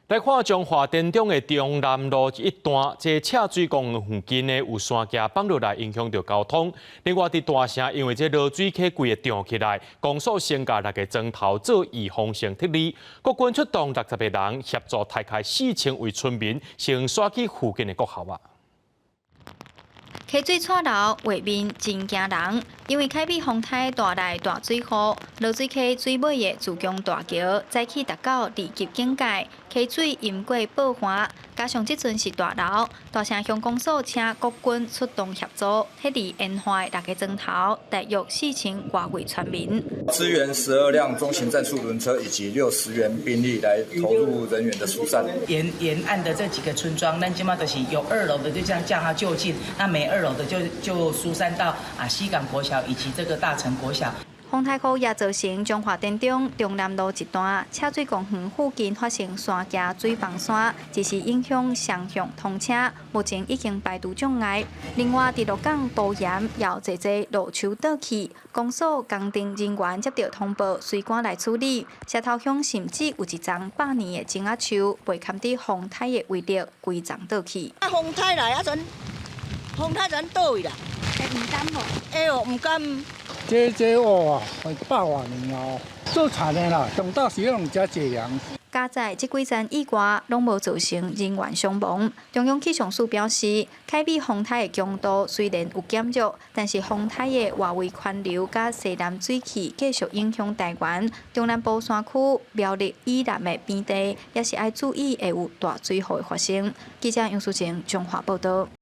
来看彰化田中的中南路一段，这赤水公园附近呢有山架放落来，影响到交通。另外，伫大城因为这落水溪规个涨起来，公所先甲6个砖头做预防性撤离，国军出动60个人协助抬开4000位村民，先刷去附近的国校啊。 溪水错流，画面真惊人。因为凯比风台带来大水库，落水溪水尾的自强大桥早起达到二级警戒，溪水淹过爆环，加上即阵是大流，大城乡公所请国军出动协助，撤离淹坏6个砖头，大约4000多位村民。支援12辆中型战术轮车以及60员兵力来投入人员的疏散。沿岸的这几个村庄，那起码就是有2楼的就这样叫他就近，那没2楼的就疏散到西港国小以及这个大成国小。风台库也造成彰化田中中南路一段赤水公园附近发生山架水崩山，只是影响双向通车，目前已经排除障碍。另外，伫鹿港保盐也有侪路树倒去，公所工程人员接到通报，随赶来处理。石头乡甚至有一丛100年的种仔树，未堪伫风台的威力，规丛倒去。风台来风台倒位啦？唔敢无？哎呦，唔敢。 这哦，100多年哦，做田的啦，上到时用遮济人。加在这几站以外，拢无造成人员伤亡。中央气象署表示，凯比风台的强度虽然有减弱，但是风台的外围环流甲西南水汽继续影响台湾中南部山区、苗栗以南的边地，也是要注意会有大水害发生。记者杨淑晴，中华报道。